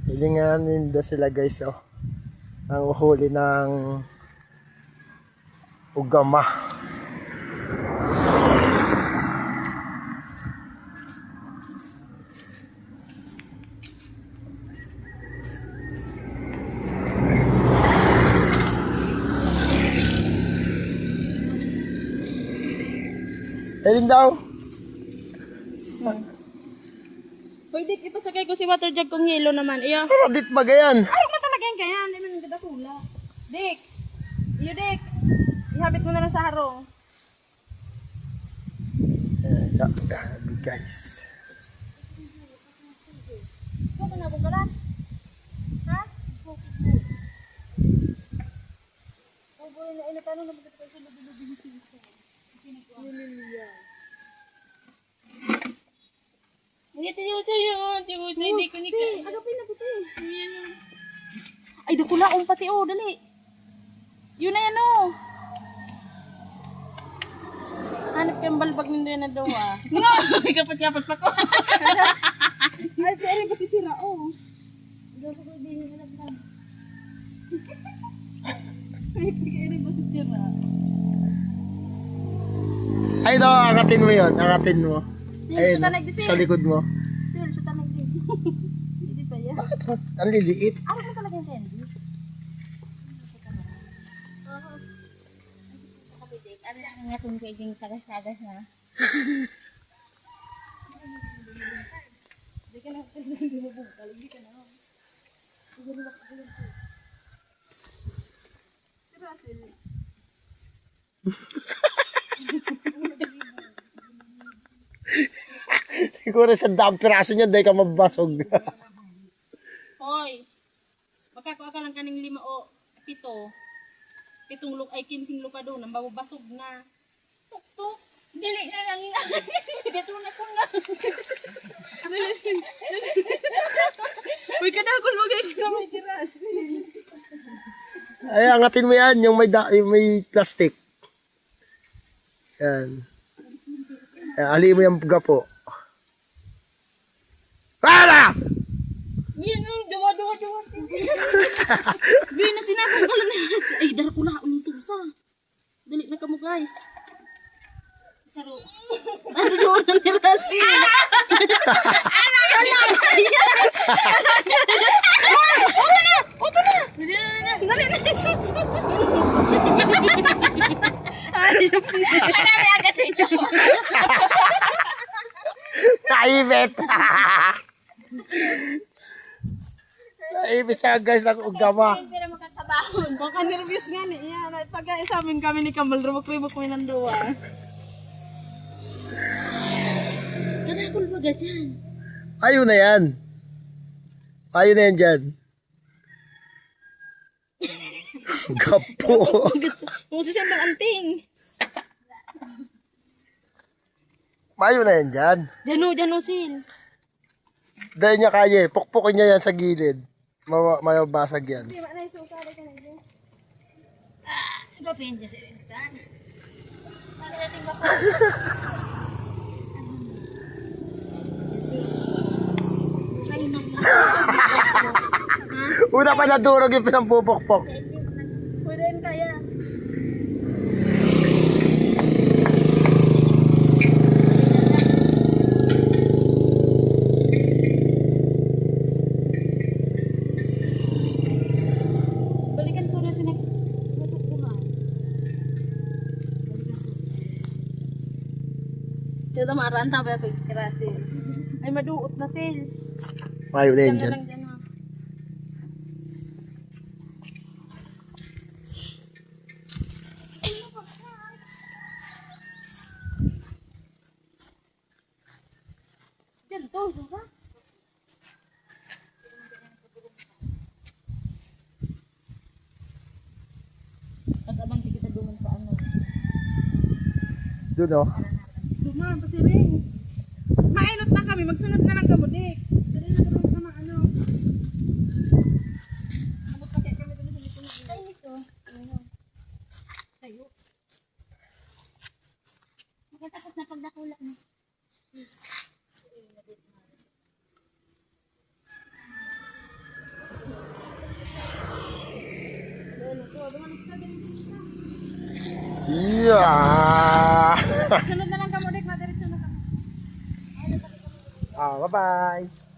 Hilinganin daw sila guys, oh. Ang uhuli ng ugama. Hiling daw. Pwede ipasakay ko si water jug kong yelo naman. Iyo. Saradit ba gayan? Ay, mo talaga yung kaya. Hindi man ganda kula. Dik. Iyo, Dik. Ihabit mo na lang sa harong. Guys. Ikaw ka na bugalan? Ha? Oh, boy, na tanong na magkita kayo sa lubing sisa. Hindi tayo sa'yo. Hindi ko ni ka. Agapin na puti. Ay, dukulaong pati oh. Dali. Yun na yan oh. Hanap kayong balbag nindo yan na daw ah. No! Kapat-kapat pa ko. Ay, pero kasi sira oh. Daw ko din yung alam. Ay, pero kasi sira. Ay, no, angatin mo yun. Angatin mo. Ayun, sa likod mo. Sil, siya tanag din. Hindi pa yan. Bakit? Ang liliit. Ano mo talaga yung candy? Ano lang nga itong pwedeng tagas-tagas na? Hindi ka na bumubungkal. Hindi ka na. Diba, Sil? Siguro sa daang piraso niya, dahil ka mabasog. Hoy! Magkakuha ka lang kaning 5 o 7. 7 luk ay 15 luka doon. Ang babasog na. Tuk-tuk. Dili na lang. Dito na ko na. Nalisin. Uy, kadagol mo kayo sa may tirasi. Ay, angatin mo yan, yung may plastic. Yan. Ali mo yung gapo. Para! Yan o, dawa. Di na sinabong ka lang na. Ay, dara ko laon yung susa. Dali na ka mo guys. Saro. Ano doon na ni Rasi? Sana kaya. Oto na. Dali na yung susa. Ay, marami agad ito. Naibit! Naibit siya guys ng ugama. Pero makatabahon. Baka nervous nga ni. Yan, pag-isa amin kami ni Kamal, rumok-rumok mo ng duwa. Kadakol ba ga dyan? Ayaw na yan. Ayaw na yan dyan. Gapo. Musi siya ng anting. Ayaw na yan dyan. Dano, Sil. Dahil niya kaya, pukpukin niya yan sa gilid. Mabasag yan. Gapin dyan sa instan. Ano natin ba po? Una pa nadurog yung pinampupukpok. Pwede rin kaya. Balikan ko na pinag-masakbuhan. Dito maranta ba yung kirasin? Ay, maduot na, Sil. Ayaw na yan Diyan na dyan. lang dyan, ha. Diyan to, susa. Tapos abang kita duman sa ano. Doon oh. Duman, pasiring. Mainot na kami, magsunod na lang kamo, Dik. Dali na kami sa mga ano. Abot pa kaya kami dali sa likod. Ay, nito. Tayo. Magkatapos na pagdakula mo. Yeah! Sunod na lang kamo, Dek. Madiretso na kamo. Bye-bye!